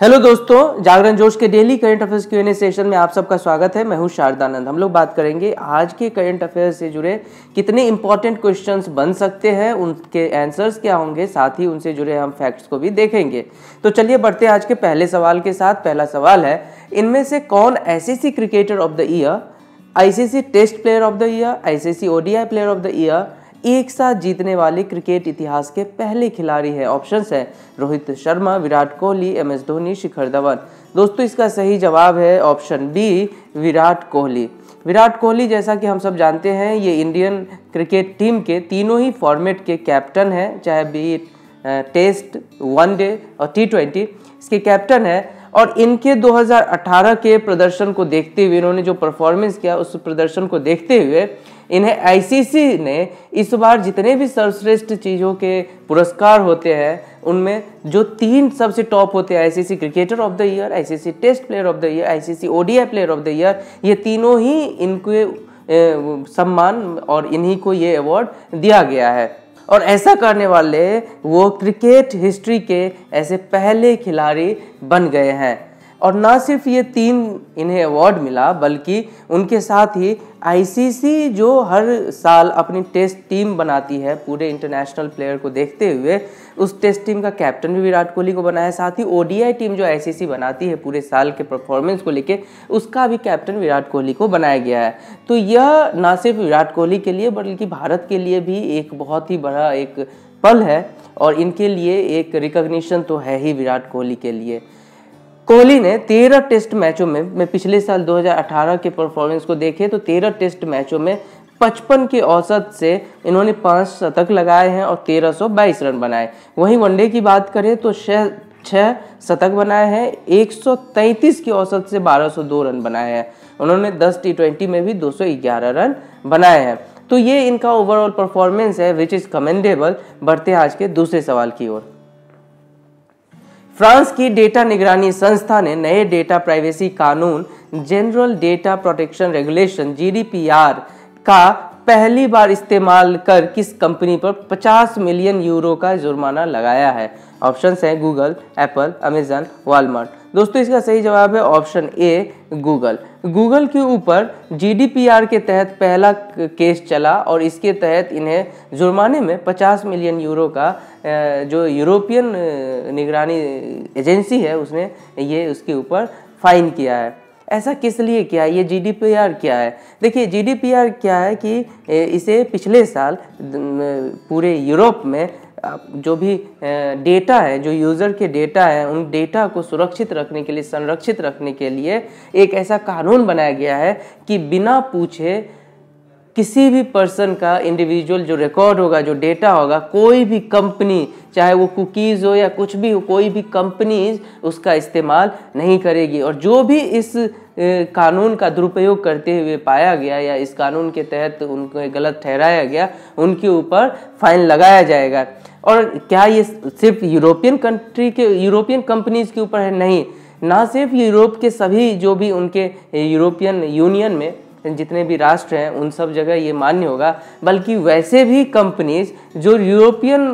Hello दोस्तों, जागरण जोश के daily current affairs Q&A session में आप सबका स्वागत है। मैं हूं शारदानंद। हम लोग बात करेंगे आज के करंट अफेयर्स से जुड़े कितने इंपॉर्टेंट क्वेश्चंस बन सकते हैं, उनके आंसर्स क्या होंगे, साथ ही उनसे जुड़े हम फैक्ट्स को भी देखेंगे। तो चलिए बढ़ते हैं आज के पहले सवाल के साथ। पहला सवाल है, इनमें से कौन ICC cricketer of the year, ICC test player of the year, ICC ODI player of the year एक साथ जीतने वाले क्रिकेट इतिहास के पहले खिलाड़ी है? ऑप्शंस है रोहित शर्मा, विराट कोहली, एमएस धोनी, शिखर धवन। दोस्तों इसका सही जवाब है ऑप्शन बी, विराट कोहली। विराट कोहली जैसा कि हम सब जानते हैं, ये इंडियन क्रिकेट टीम के तीनों ही फॉर्मेट के कैप्टन हैं, चाहे बी टेस्ट, वनडे और टी20, इसके कैप्टन है। और इनके 2018 के प्रदर्शन को देखते हुए, इन्होंने जो परफॉर्मेंस किया उस प्रदर्शन को देखते हुए इन्हें आईसीसी ने इस बार जितने भी सर्वश्रेष्ठ चीज़ों के पुरस्कार होते हैं उनमें जो तीन सबसे टॉप होते हैं, ICC cricketer of the year, ICC test player of the year, ICC ODI player of the year, ये तीनों ही इनके सम्मान और इन्हीं को ये अवार्ड दिया गया है। और ऐसा करने वाले वो क्रिकेट हिस्ट्री के ऐसे पहले खिलाड़ी बन गए हैं। और ना सिर्फ ये तीन इन्हें अवार्ड मिला, बल्कि उनके साथ ही आईसीसी जो हर साल अपनी टेस्ट टीम बनाती है पूरे इंटरनेशनल प्लेयर को देखते हुए, उस टेस्ट टीम का कैप्टन भी विराट कोहली को बनाया। साथ ही ओडीआई टीम जो आईसीसी बनाती है पूरे साल के परफॉर्मेंस को लेके, उसका भी कैप्टन विराट कोहली को बनाया गया है। तो यह ना सिर्फ विराट कोहली के लिए बल्कि भारत के लिए भी एक बहुत ही बड़ा एक पल है, और इनके लिए एक रिकॉग्निशन तो है ही विराट कोहली के लिए। कोहली ने 13 टेस्ट मैचों में, मैं पिछले साल 2018 के परफॉर्मेंस को देखें तो 13 टेस्ट मैचों में 55 के औसत से इन्होंने 5 शतक लगाए हैं और 1322 रन बनाए। वहीं वनडे की बात करें तो 6 शतक बनाए हैं, 133 की औसत से 1202 रन बनाए हैं। उन्होंने 10 टी20 में भी 211 रन बनाए हैं। तो ये इनका ओवरऑल परफॉर्मेंस है विच इज कमेंडेबल। बढ़ते हैं आज के दूसरे सवाल की ओर। फ्रांस की डेटा निगरानी संस्था ने नए डेटा प्राइवेसी कानून general data protection regulation GDPR का पहली बार इस्तेमाल कर किस कंपनी पर 50 मिलियन यूरो का जुर्माना लगाया है? ऑप्शंस हैं गूगल, एप्पल, अमेजन, वॉलमार्ट। दोस्तों इसका सही जवाब है ऑप्शन ए, गूगल। गूगल के ऊपर जीडीपीआर के तहत पहला केस चला और इसके तहत इन्हें जुर्माने में 50 मिलियन यूरो का जो यूरोपियन निगरानी एजेंसी है उसने ये उसके ऊपर फाइन किया है। ऐसा किस लिए किया है? ये जीडीपीआर क्या है? देखिए जीडीपीआर क्या है कि इसे पिछले साल पूरे यूरोप में जो भी डेटा है, जो यूज़र के डेटा है, उन डेटा को सुरक्षित रखने के लिए, संरक्षित रखने के लिए एक ऐसा कानून बनाया गया है कि बिना पूछे किसी भी पर्सन का इंडिविजुअल जो रिकॉर्ड होगा, जो डेटा होगा, कोई भी कंपनी, चाहे वो कुकीज़ हो या कुछ भी हो, कोई भी कंपनी उसका इस्तेमाल नहीं करेगी। और जो भी इस कानून का दुरुपयोग करते हुए पाया गया या इस कानून के तहत उनको गलत ठहराया गया, उनके ऊपर फाइन लगाया जाएगा। और क्या ये सिर्फ यूरोपियन कंपनीज के ऊपर है? नहीं, ना सिर्फ यूरोप के सभी जो भी उनके यूरोपियन यूनियन में जितने भी राष्ट्र हैं उन सब जगह ये मान्य होगा, बल्कि वैसे भी कंपनीज जो यूरोपियन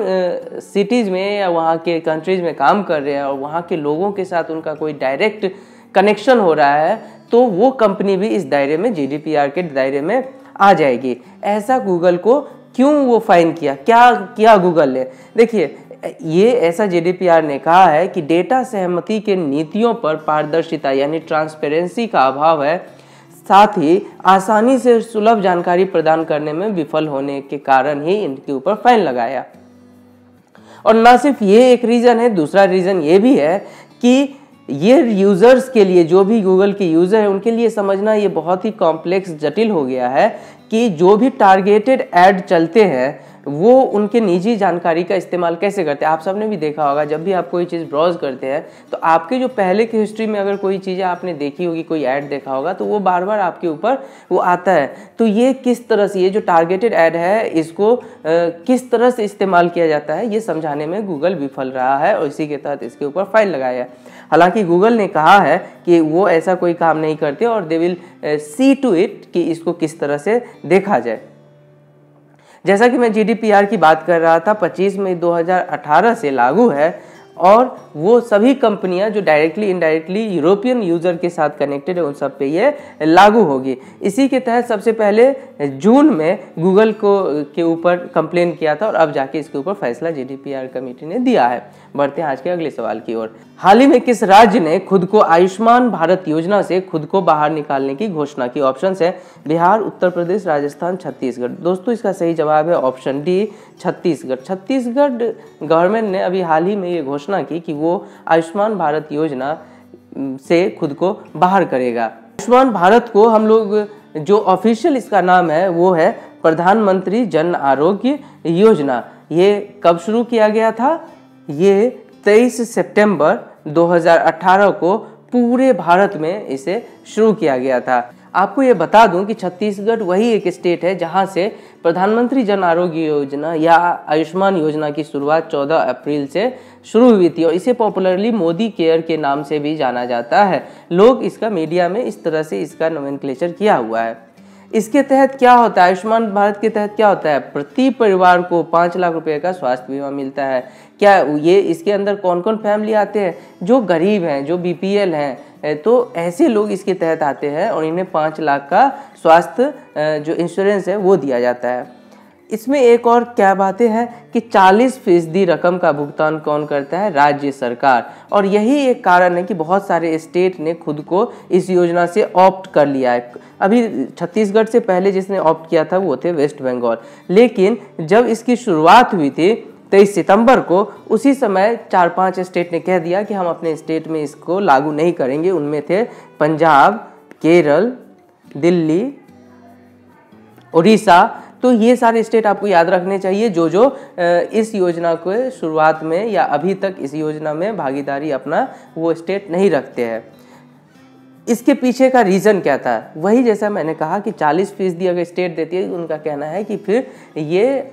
सिटीज़ में या वहाँ के कंट्रीज़ में काम कर रहे हैं और वहाँ के लोगों के साथ उनका कोई डायरेक्ट कनेक्शन हो रहा है, तो वो कंपनी भी इस दायरे में, जीडीपीआर के दायरे में आ जाएगी। ऐसा गूगल को क्यों वो फाइन किया? क्या किया गूगल ने? देखिए ये ऐसा जीडीपीआर ने कहा है कि डेटा सहमति के नीतियों पर पारदर्शिता यानी ट्रांसपेरेंसी का अभाव है, साथ ही आसानी से सुलभ जानकारी प्रदान करने में विफल होने के कारण ही इनके ऊपर फाइन लगाया। और ना सिर्फ ये एक रीज़न है, दूसरा रीज़न ये भी है कि ये यूज़र्स के लिए, जो भी गूगल के यूज़र हैं उनके लिए समझना ये बहुत ही कॉम्प्लेक्स, जटिल हो गया है कि जो भी टारगेटेड ऐड चलते हैं वो उनके निजी जानकारी का इस्तेमाल कैसे करते हैं। आप सबने भी देखा होगा, जब भी आप कोई चीज़ ब्राउज करते हैं तो आपके जो पहले की हिस्ट्री में अगर कोई चीज़ें आपने देखी होगी, कोई ऐड देखा होगा, तो वो बार बार आपके ऊपर वो आता है। तो ये किस तरह से, ये जो टारगेटेड ऐड है इसको किस तरह से इस्तेमाल किया जाता है, ये समझाने में गूगल विफल रहा है और इसी के तहत इसके ऊपर फाइन लगाया है। हालांकि गूगल ने कहा है कि वो ऐसा कोई काम नहीं करते और they will see to it कि इसको किस तरह से देखा जाए। जैसा कि मैं जीडीपीआर की बात कर रहा था, 25 मई 2018 से लागू है और वो सभी कंपनियां जो डायरेक्टली इनडायरेक्टली यूरोपियन यूजर के साथ कनेक्टेड है उन सब पे ये लागू होगी। इसी के तहत सबसे पहले जून में गूगल के ऊपर कंप्लेन किया था और अब जाके इसके ऊपर फैसला जीडीपीआर कमेटी ने दिया है। बढ़ते हैं आज के अगले सवाल की ओर। हाल ही में किस राज्य ने खुद को आयुष्मान भारत योजना से खुद को बाहर निकालने की घोषणा की? ऑप्शन है बिहार, उत्तर प्रदेश, राजस्थान, छत्तीसगढ़। दोस्तों इसका सही जवाब है option D, Chhattisgarh. Chhattisgarh government ने अभी हाल ही में ये घोषणा की कि वो आयुष्मान भारत योजना से खुद को बाहर करेगा। आयुष्मान भारत को हम लोग जो ऑफिशियल इसका नाम है वो है प्रधानमंत्री जन आरोग्य योजना। ये कब शुरू किया गया था? ये 23 सितंबर 2018 को पूरे भारत में इसे शुरू किया गया था। आपको ये बता दूं कि छत्तीसगढ़ वही एक स्टेट है जहां से प्रधानमंत्री जन आरोग्य योजना या आयुष्मान योजना की शुरुआत 14 अप्रैल से शुरू हुई थी और इसे पॉपुलरली मोदी केयर के नाम से भी जाना जाता है। लोग इसका मीडिया में इस तरह से इसका नोमेनक्लेचर किया हुआ है। इसके तहत क्या होता है? आयुष्मान भारत के तहत क्या होता है? प्रति परिवार को 5 लाख रुपए का स्वास्थ्य बीमा मिलता है। क्या ये इसके अंदर कौन कौन फैमिली आते हैं? जो गरीब हैं, जो बीपीएल हैं, तो ऐसे लोग इसके तहत आते हैं और इन्हें 5 लाख का स्वास्थ्य जो इंश्योरेंस है वो दिया जाता है। इसमें एक और क्या बातें हैं कि 40% रकम का भुगतान कौन करता है? राज्य सरकार। और यही एक कारण है कि बहुत सारे स्टेट ने खुद को इस योजना से ऑप्ट कर लिया है। अभी छत्तीसगढ़ से पहले जिसने ऑप्ट किया था वो थे वेस्ट बंगाल, लेकिन जब इसकी शुरुआत हुई थी 23 सितंबर को, उसी समय 4-5 स्टेट ने कह दिया कि हम अपने स्टेट में इसको लागू नहीं करेंगे। उनमें थे पंजाब, केरल, दिल्ली, उड़ीसा। तो ये सारे स्टेट आपको याद रखने चाहिए जो इस योजना के शुरुआत में या अभी तक इस योजना में भागीदारी अपना वो स्टेट नहीं रखते हैं। इसके पीछे का रीज़न क्या था? वही जैसा मैंने कहा कि 40% अगर स्टेट देती है, उनका कहना है कि फिर ये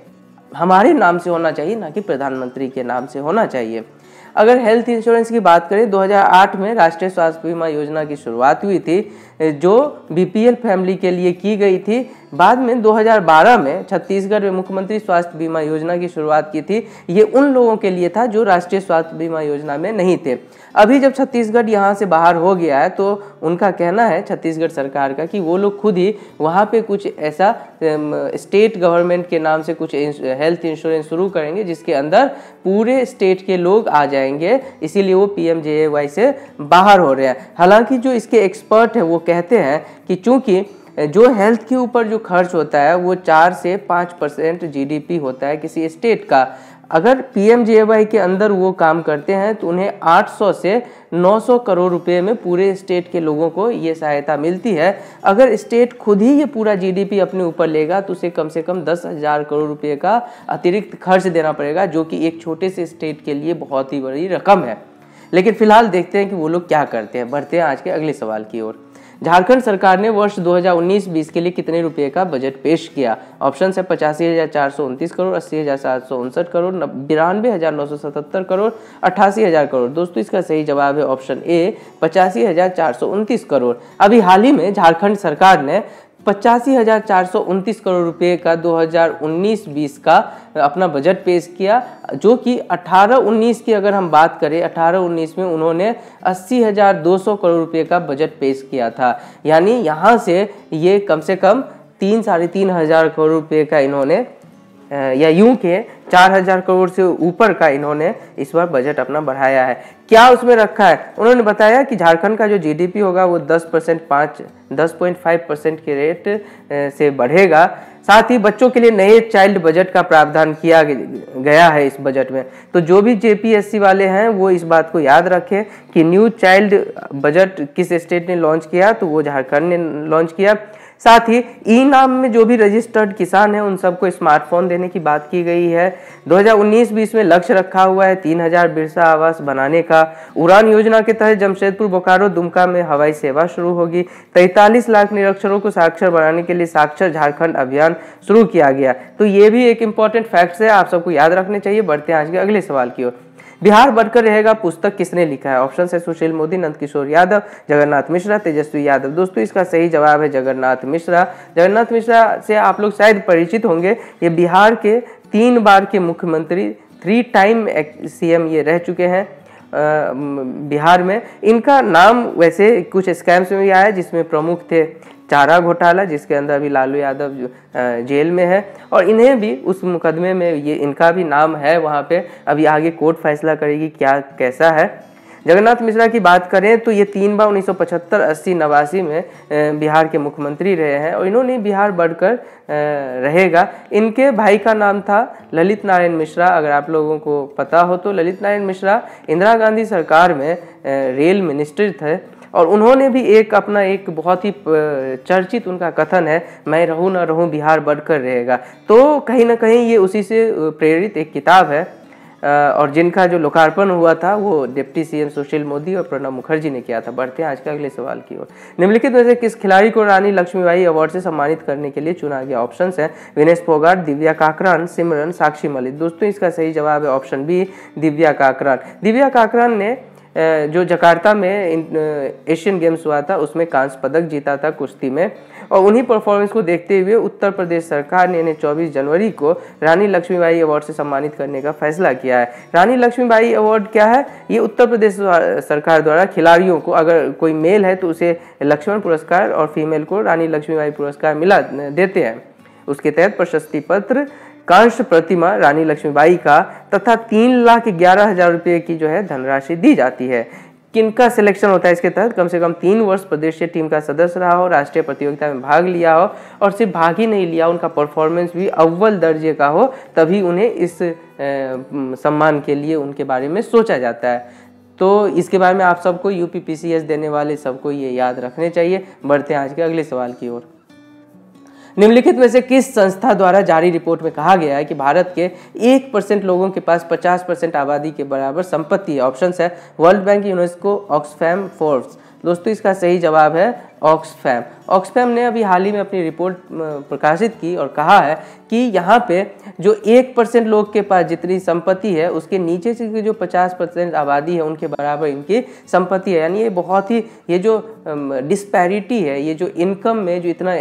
हमारे नाम से होना चाहिए, ना कि प्रधानमंत्री के नाम से होना चाहिए। अगर हेल्थ इंश्योरेंस की बात करें, 2008 में राष्ट्रीय स्वास्थ्य बीमा योजना की शुरुआत हुई थी जो बीपीएल फैमिली के लिए की गई थी। बाद में 2012 में छत्तीसगढ़ में मुख्यमंत्री स्वास्थ्य बीमा योजना की शुरुआत की थी। ये उन लोगों के लिए था जो राष्ट्रीय स्वास्थ्य बीमा योजना में नहीं थे। अभी जब छत्तीसगढ़ यहाँ से बाहर हो गया है तो उनका कहना है छत्तीसगढ़ सरकार का कि वो लोग खुद ही वहाँ पे कुछ ऐसा स्टेट गवर्नमेंट के नाम से कुछ हेल्थ इंश्योरेंस शुरू करेंगे जिसके अंदर पूरे स्टेट के लोग आ जाएंगे, इसीलिए वो पीएमजेएवाई से बाहर हो रहे हैं। हालांकि जो इसके एक्सपर्ट हैं वो कहते हैं कि चूंकि जो हेल्थ के ऊपर जो खर्च होता है वो 4 से 5% जीडीपी होता है किसी स्टेट का। अगर पीएमजेएवाई के अंदर वो काम करते हैं तो उन्हें 800 से 900 करोड़ रुपए में पूरे स्टेट के लोगों को ये सहायता मिलती है। अगर स्टेट खुद ही ये पूरा जीडीपी अपने ऊपर लेगा तो उसे कम से कम 10,000 करोड़ रुपए का अतिरिक्त खर्च देना पड़ेगा, जो कि एक छोटे से स्टेट के लिए बहुत ही बड़ी रकम है। लेकिन फिलहाल देखते हैं कि वो लोग क्या करते हैं। बढ़ते हैं आज के अगले सवाल की ओर। झारखंड सरकार ने वर्ष 2019-20 के लिए कितने रुपए का बजट पेश किया? ऑप्शन है 85,429 करोड़, 80,759 करोड़, 92,977 करोड़, 88,000 करोड़। दोस्तों इसका सही जवाब है ऑप्शन ए, 85,429 करोड़। अभी हाल ही में झारखंड सरकार ने 85,429 करोड़ रुपए का 2019-20 का अपना बजट पेश किया, जो कि 18-19 की अगर हम बात करें, 18-19 में उन्होंने 80,200 करोड़ रुपए का बजट पेश किया था। यानी यहाँ से ये कम से कम 3-3.5 हजार करोड़ रुपए का इन्होंने या यूं के 4,000 करोड़ से ऊपर का इन्होंने इस बार बजट अपना बढ़ाया है। क्या उसमें रखा है? उन्होंने बताया कि झारखंड का जो जीडीपी होगा वो 10.5% के रेट से बढ़ेगा। साथ ही बच्चों के लिए नए चाइल्ड बजट का प्रावधान किया गया है इस बजट में। तो जो भी जेपीएससी वाले हैं वो इस बात को याद रखें कि न्यू चाइल्ड बजट किस स्टेट ने लॉन्च किया, तो वो झारखंड ने लॉन्च किया। साथ ही ई नाम में जो भी रजिस्टर्ड किसान हैं उन सबको स्मार्टफोन देने की बात की गई है। 2019-20 में लक्ष्य रखा हुआ है 3,000 बिरसा आवास बनाने का। उड़ान योजना के तहत जमशेदपुर, बोकारो, दुमका में हवाई सेवा शुरू होगी। 43 लाख निरक्षरों को साक्षर बनाने के लिए साक्षर झारखंड अभियान शुरू किया गया। तो ये भी एक इम्पॉर्टेंट फैक्ट्स है, आप सबको याद रखने चाहिए। बढ़ते हैं आज के अगले सवाल की ओर। बिहार बढ़कर रहेगा पुस्तक किसने लिखा है? ऑप्शन है सुशील मोदी, नंदकिशोर यादव, जगन्नाथ मिश्रा, तेजस्वी यादव। दोस्तों इसका सही जवाब है जगन्नाथ मिश्रा। जगन्नाथ मिश्रा से आप लोग शायद परिचित होंगे। ये बिहार के 3 बार के मुख्यमंत्री, 3 टाइम सीएम ये रह चुके हैं। बिहार में। इनका नाम वैसे कुछ स्कैम्स में भी आया जिसमें प्रमुख थे चारा घोटाला, जिसके अंदर अभी लालू यादव जेल में है, और इन्हें भी उस मुकदमे में ये इनका भी नाम है वहाँ पे। अभी आगे कोर्ट फैसला करेगी क्या कैसा है। जगन्नाथ मिश्रा की बात करें तो ये 3 बार 1975, 80, 89 में बिहार के मुख्यमंत्री रहे हैं और इन्होंने बिहार बढ़कर रहेगा। इनके भाई का नाम था ललित नारायण मिश्रा। अगर आप लोगों को पता हो तो ललित नारायण मिश्रा इंदिरा गांधी सरकार में रेल मिनिस्टर थे और उन्होंने भी अपना एक बहुत ही चर्चित उनका कथन है, मैं रहूं ना रहूं बिहार बढ़कर रहेगा। तो कहीं ना कहीं ये उसी से प्रेरित एक किताब है और जिनका जो लोकार्पण हुआ था वो डिप्टी सीएम सुशील मोदी और प्रणब मुखर्जी ने किया था। बढ़ते हैं आज के अगले सवाल की ओर। निम्नलिखित में से किस खिलाड़ी को रानी लक्ष्मीबाई अवार्ड से सम्मानित करने के लिए चुना गया? ऑप्शंस हैं विनेश फोगाट, दिव्या काकरान, सिमरन, साक्षी मलिक। दोस्तों इसका सही जवाब है ऑप्शन बी, दिव्या काकरान। दिव्या काकरान ने जो जकार्ता में एशियन गेम्स हुआ था उसमें कांस्य पदक जीता था कुश्ती में, और उन्हीं परफॉर्मेंस को देखते हुए उत्तर प्रदेश सरकार ने इन्हें 24 जनवरी को रानी लक्ष्मीबाई अवार्ड से सम्मानित करने का फैसला किया है। रानी लक्ष्मीबाई अवार्ड क्या है? ये उत्तर प्रदेश सरकार द्वारा खिलाड़ियों को, अगर कोई मेल है तो उसे लक्ष्मण पुरस्कार और फीमेल को रानी लक्ष्मीबाई पुरस्कार देते हैं। उसके तहत प्रशस्ति पत्र, कांस्य प्रतिमा रानी लक्ष्मीबाई का तथा 3,11,000 रुपये की जो है धनराशि दी जाती है। किनका सिलेक्शन होता है इसके तहत? कम से कम 3 वर्ष प्रदेश टीम का सदस्य रहा हो, राष्ट्रीय प्रतियोगिता में भाग लिया हो, और सिर्फ भाग ही नहीं लिया, उनका परफॉर्मेंस भी अव्वल दर्जे का हो, तभी उन्हें इस सम्मान के लिए उनके बारे में सोचा जाता है। तो इसके बारे में आप सबको यूपीपीसीएस देने वाले सबको ये याद रखने चाहिए। बढ़ते हैं आज के अगले सवाल की ओर। निम्नलिखित में से किस संस्था द्वारा जारी रिपोर्ट में कहा गया है कि भारत के 1% लोगों के पास 50% आबादी के बराबर संपत्ति है? ऑप्शंस है world bank, UNESCO, Oxfam, Forbes. दोस्तों इसका सही जवाब है ऑक्सफैम। ऑक्सफैम ने अभी हाल ही में अपनी रिपोर्ट प्रकाशित की और कहा है कि यहाँ पे जो 1% लोग के पास जितनी संपत्ति है उसके नीचे से जो 50% आबादी है उनके बराबर इनकी संपत्ति है। यानी ये बहुत ही, ये जो डिस्पैरिटी है, ये जो इनकम में जो इतना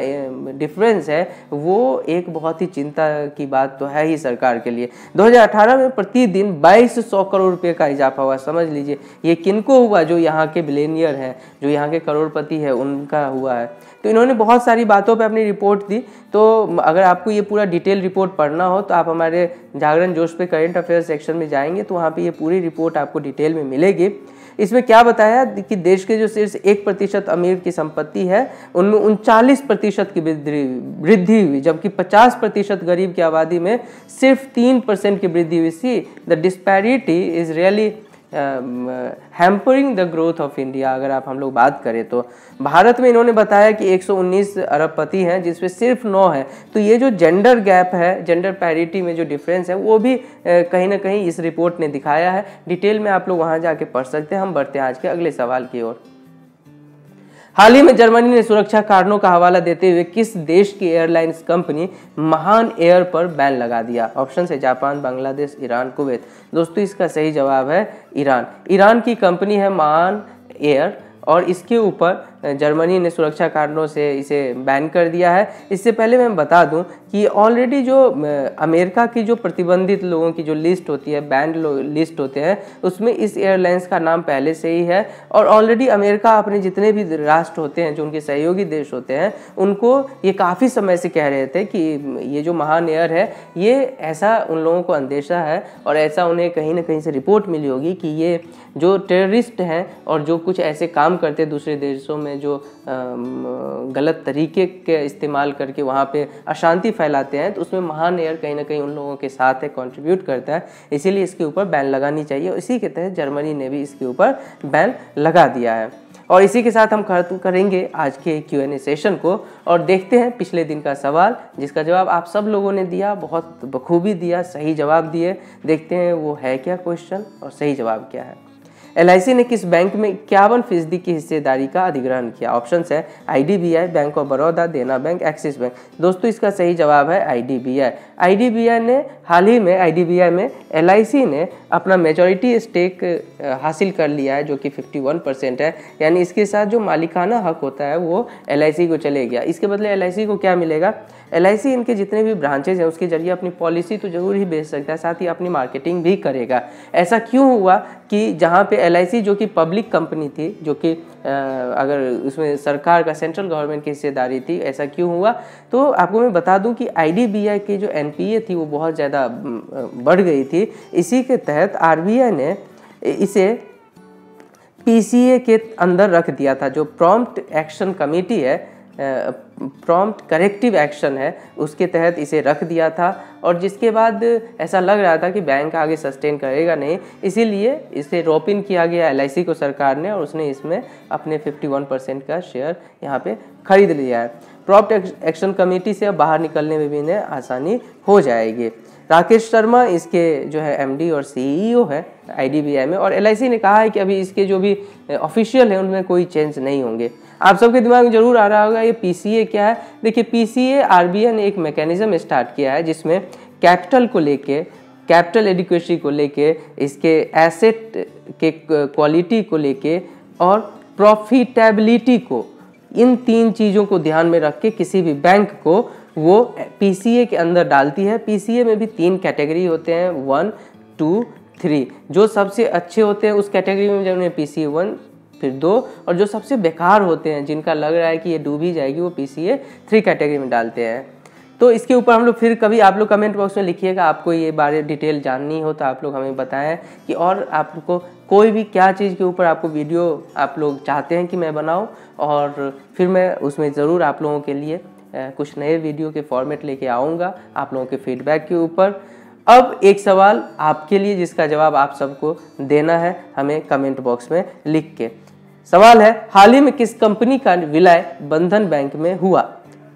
डिफरेंस है, वो एक बहुत ही चिंता की बात तो है ही सरकार के लिए। 2018 में प्रतिदिन 2200 करोड़ रुपये का इजाफा हुआ। समझ लीजिए ये किनको हुआ? जो यहाँ के बिलियनियर हैं, जो यहाँ के करोड़पति है, उनका हुआ है। तो इन्होंने बहुत सारी बातों पे अपनी रिपोर्ट दी। तो अगर आपको ये पूरा डिटेल रिपोर्ट पढ़ना हो तो आप हमारे जागरण जोश पे करंट अफेयर्स सेक्शन में जाएंगे तो वहाँ पे ये पूरी रिपोर्ट आपको डिटेल में मिलेगी। इसमें क्या बताया कि देश के जो सिर्फ 1% अमीर की संपत्ति है उनमें 39% की वृद्धि हुई, जबकि 50% गरीब की आबादी में सिर्फ 3% की वृद्धि हुई। See the disparity is really hampering the growth of India. अगर आप हम लोग बात करें तो भारत में इन्होंने बताया कि 119 अरबपति हैं जिसमें सिर्फ 9 है। तो ये जो जेंडर गैप है, जेंडर पैरिटी में जो डिफरेंस है, वो भी कहीं ना कहीं इस रिपोर्ट ने दिखाया है। डिटेल में आप लोग वहाँ जाके पढ़ सकते हैं। हम बढ़ते हैं आज के अगले सवाल की ओर। हाल ही में जर्मनी ने सुरक्षा कारणों का हवाला देते हुए किस देश की एयरलाइंस कंपनी महान एयर पर बैन लगा दिया? ऑप्शन है जापान, बांग्लादेश, ईरान, कुवैत। दोस्तों इसका सही जवाब है ईरान। ईरान की कंपनी है महान एयर और इसके ऊपर जर्मनी ने सुरक्षा कारणों से इसे बैन कर दिया है। इससे पहले मैं बता दूं कि ऑलरेडी जो अमेरिका की जो प्रतिबंधित लोगों की जो लिस्ट होती है, बैंड लिस्ट होते हैं, उसमें इस एयरलाइंस का नाम पहले से ही है। और ऑलरेडी अमेरिका अपने जितने भी राष्ट्र होते हैं, जो उनके सहयोगी देश होते हैं, उनको ये काफ़ी समय से कह रहे थे कि ये जो महान एयर है, ये ऐसा उन लोगों को अंदेशा है और ऐसा उन्हें कहीं ना कहीं से रिपोर्ट मिली होगी कि ये जो टेररिस्ट हैं और जो कुछ ऐसे काम करते हैं दूसरे देशों में, जो गलत तरीके के इस्तेमाल करके वहाँ पे अशांति फैलाते हैं, तो उसमें महान एयर कहीं ना कहीं उन लोगों के साथ है, कंट्रीब्यूट करता है। इसीलिए इसके ऊपर बैन लगानी चाहिए। इसी के तहत जर्मनी ने भी इसके ऊपर बैन लगा दिया है। और इसी के साथ हम खत्म करेंगे आज के Q&A सेशन को और देखते हैं पिछले दिन का सवाल, जिसका जवाब आप सब लोगों ने दिया, बहुत बखूबी दिया, सही जवाब दिए। देखते हैं वो है क्या क्वेश्चन और सही जवाब क्या है। LIC ने किस बैंक में 51% की हिस्सेदारी का अधिग्रहण किया? ऑप्शन है IDBI, बैंक ऑफ बड़ौदा, देना बैंक, एक्सिस बैंक। दोस्तों इसका सही जवाब है IDBI। IDBI ने हाल ही में IDBI में LIC ने अपना मेजॉरिटी स्टेक हासिल कर लिया है, जो कि 51% है। यानी इसके साथ जो मालिकाना हक होता है वो LIC को चले गया। इसके बदले LIC को क्या मिलेगा? LIC इनके जितने भी ब्रांचेज हैं उसके जरिए अपनी पॉलिसी तो जरूर ही बेच सकता है, साथ ही अपनी मार्केटिंग भी करेगा। ऐसा क्यों हुआ कि जहाँ पे LIC जो कि पब्लिक कंपनी थी, जो कि अगर उसमें सरकार का, सेंट्रल गवर्नमेंट की हिस्सेदारी थी, ऐसा क्यों हुआ? तो आपको मैं बता दूं कि IDBI की जो NPA थी वो बहुत ज़्यादा बढ़ गई थी। इसी के तहत RBI ने इसे PCA के अंदर रख दिया था। जो प्रॉम्प्ट एक्शन कमेटी है, प्रॉम्प्ट करेक्टिव एक्शन है, उसके तहत इसे रख दिया था। और जिसके बाद ऐसा लग रहा था कि बैंक आगे सस्टेन करेगा नहीं, इसीलिए इसे रोप इन किया गया LIC को सरकार ने, और उसने इसमें अपने 51% का शेयर यहाँ पे खरीद लिया है। प्रॉम्प्ट एक्शन कमेटी से अब बाहर निकलने में भी इन्हें आसानी हो जाएगी। राकेश शर्मा इसके जो है MD और CEO है IDBI में, और LIC ने कहा है कि अभी इसके जो भी ऑफिशियल है उनमें कोई चेंज नहीं होंगे। आप सबके दिमाग में जरूर आ रहा होगा ये PCA क्या है। देखिए PCA RBI ने एक मैकेनिज्म स्टार्ट किया है जिसमें कैपिटल को लेके, कैपिटल एडिक्वेसी को लेके, इसके एसेट के क्वालिटी को लेके और प्रॉफिटेबिलिटी को, इन 3 चीज़ों को ध्यान में रख के किसी भी बैंक को वो PCA के अंदर डालती है। PCA में भी 3 कैटेगरी होते हैं, 1, 2, 3। जो सबसे अच्छे होते हैं उस कैटेगरी में उन्हें PCA 1, फिर 2, और जो सबसे बेकार होते हैं, जिनका लग रहा है कि ये डूब ही जाएगी, वो PCA 3 कैटेगरी में डालते हैं। तो इसके ऊपर हम लोग फिर कभी, आप लोग कमेंट बॉक्स में लिखिएगा, आपको ये बारे डिटेल जाननी हो तो आप लोग हमें बताएं कि, और आपको कोई भी क्या चीज़ के ऊपर आपको वीडियो आप लोग चाहते हैं कि मैं बनाऊं, और फिर मैं उसमें ज़रूर आप लोगों के लिए कुछ नए वीडियो के फॉर्मेट लेके आऊँगा आप लोगों के फीडबैक के ऊपर। अब एक सवाल आपके लिए जिसका जवाब आप सबको देना है हमें कमेंट बॉक्स में लिख के। सवाल है, हाल ही में किस कंपनी का विलय बंधन बैंक में हुआ?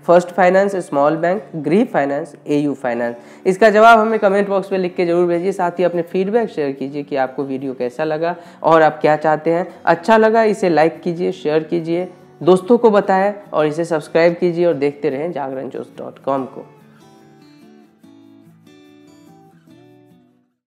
फर्स्ट फाइनेंस, स्मॉल बैंक, गृह फाइनेंस, AU फाइनेंस। इसका जवाब हमें कमेंट बॉक्स में लिख के जरूर भेजिए। साथ ही अपने फीडबैक शेयर कीजिए कि आपको वीडियो कैसा लगा और आप क्या चाहते हैं। अच्छा लगा इसे लाइक कीजिए, शेयर कीजिए, दोस्तों को बताएं और इसे सब्सक्राइब कीजिए और देखते रहें जागरणजोश.com को।